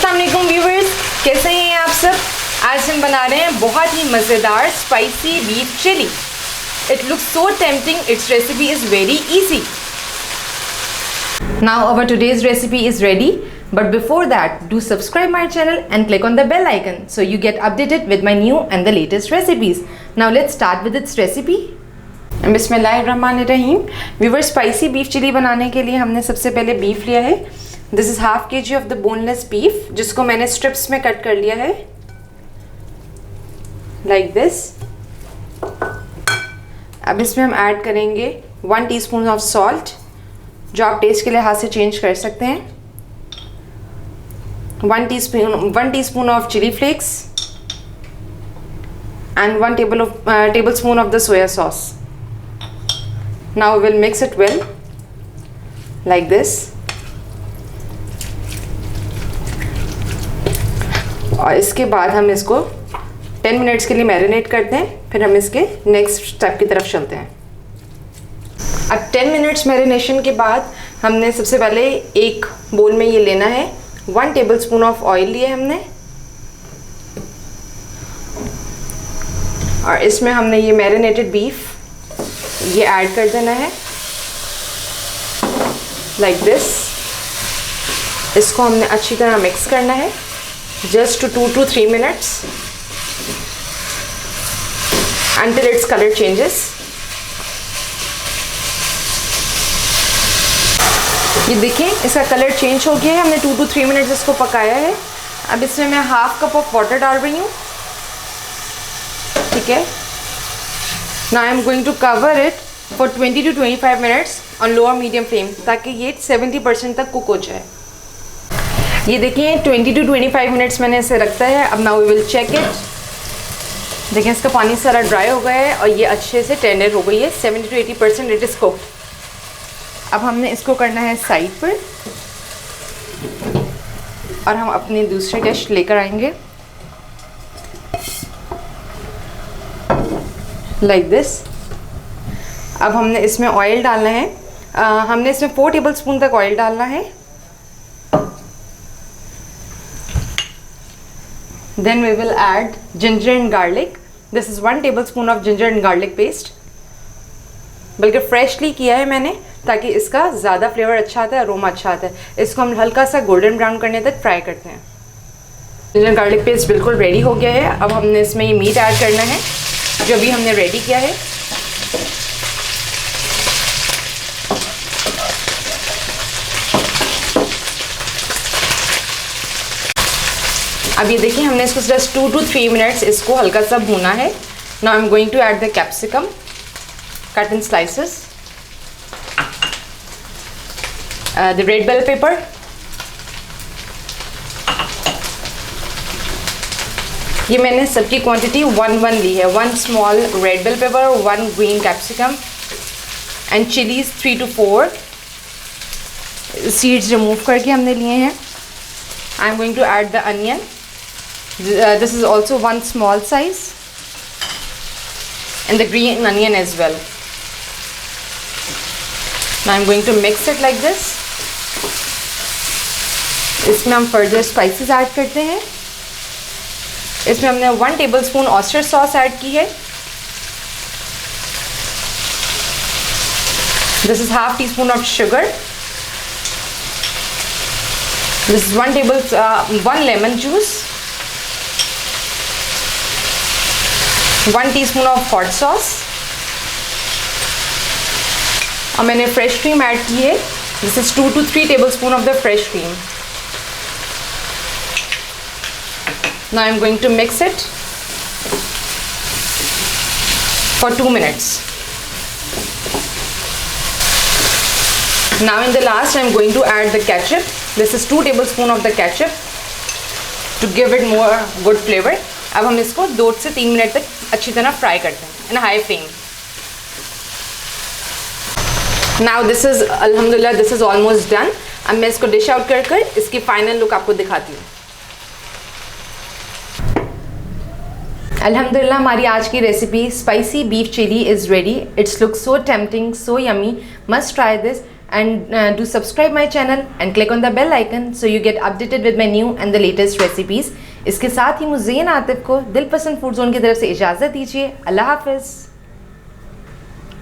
अस्सलाम वालेकुम व्यूअर्स, कैसे हैं आप सब। आज हम बना रहे हैं बहुत ही मज़ेदार spicy beef chilli. It looks so tempting, it's recipe is very easy. Now our today's recipe is ready, but before that do subscribe my channel and click on the bell icon so you get updated with my new and the latest recipes. Now let's start with its recipe. बिस्मिल्लाहिर्रहमानिर्रहीम। Viewer, spicy beef chilli बनाने के लिए हमने सबसे पहले beef लिया है। This is half kg of the boneless beef, जिसको मैंने स्ट्रिप्स में कट कर लिया है लाइक दिस। अब इसमें हम ऐड करेंगे 1 टीस्पून ऑफ सॉल्ट, जो आप टेस्ट के लिहाज से चेंज कर सकते हैं। 1 teaspoon of chili flakes and 1 tablespoon of the soya sauce. Now we will mix it well like this. और इसके बाद हम इसको 10 मिनट्स के लिए मैरिनेट करते हैं, फिर हम इसके नेक्स्ट स्टेप की तरफ चलते हैं। अब 10 मिनट्स मैरिनेशन के बाद हमने सबसे पहले एक बोल में ये लेना है, 1 टेबलस्पून ऑफ ऑयल लिए हमने, और इसमें हमने ये मैरिनेटेड बीफ ये ऐड कर देना है लाइक दिस। इसको हमने अच्छी तरह मिक्स करना है just 2 to 3 minutes until its color changes. ये देखिए इसका कलर चेंज हो गया है, हमने 2 to 3 मिनट्स इसको पकाया है। अब इसमें मैं हाफ कप ऑफ वाटर डाल रही हूँ, ठीक है। Now I am going to cover it for 20 to 25 minutes on lower medium flame, ताकि ये 70% तक कुक हो जाए। ये देखिए 20 to 25 मिनट्स मैंने इसे रखता है। अब now we will check it. देखिए इसका पानी सारा ड्राई हो गया है और ये अच्छे से टेंडर हो गई है। 70 to 80% इट इज़ कुक्ड। अब हमने इसको करना है साइड पर और हम अपनी दूसरी डिश लेकर आएंगे लाइक दिस। अब हमने इसमें ऑयल डालना है। हमने इसमें 4 टेबलस्पून तक ऑयल डालना है। Then we will add ginger and garlic. This is 1 tablespoon of ginger and garlic paste, बल्कि फ्रेशली किया है मैंने, ताकि इसका ज़्यादा फ्लेवर अच्छा आता है, अरोमा अच्छा आता है। इसको हम हल्का सा गोल्डन ब्राउन करने तक फ्राई करते हैं। जिंजर गार्लिक पेस्ट बिल्कुल रेडी हो गया है। अब हमने इसमें ये मीट ऐड करना है जो अभी हमने रेडी किया है। अब ये देखिए हमने इसको जस्ट 2 to 3 मिनट्स इसको हल्का सा भूना है। Now I am going to add the capsicum cut in slices, the red bell pepper, ये मैंने सबकी क्वांटिटी 1 ली है। 1 small red bell pepper, 1 green capsicum and chilies 3 to 4 seeds remove करके हमने लिए हैं। I am going to add the onion. This is also 1 small size and the green onion as well. Now I am going to mix it like this. इसमें हम further spices add करते हैं। इसमें हमने 1 टेबलस्पून ऑयस्टर सॉस ऐड की है। This is half teaspoon of sugar. This is 1 lemon juice, 1 teaspoon of hot sauce, और मैंने फ्रेश क्रीम ऐड की है। This is 2 to 3 tablespoon of the fresh cream. Now I am going to mix it for 2 minutes. Now in the last I am going to add the ketchup. This is 2 tablespoon of the ketchup to give it more good flavor. अब हम इसको 2 से 3 minute तक अच्छी तरह fry करते हैं in high flame. Now this is alhamdulillah this is almost done. अब मैं इसको डिश आउट कर इसकी फाइनल लुक आपको दिखाती हूँ। अल्हम्दुलिल्लाह हमारी आज की recipe spicy beef chilli is ready. It's look so tempting, so yummy, must try this. and do subscribe my channel and click on the bell icon so you get updated with my new and the latest recipes. इसके साथ ही मुझे आतिफ को दिल पसंद food zone की तरफ से इजाज़त दीजिए। अल्लाह हाफ़िज़।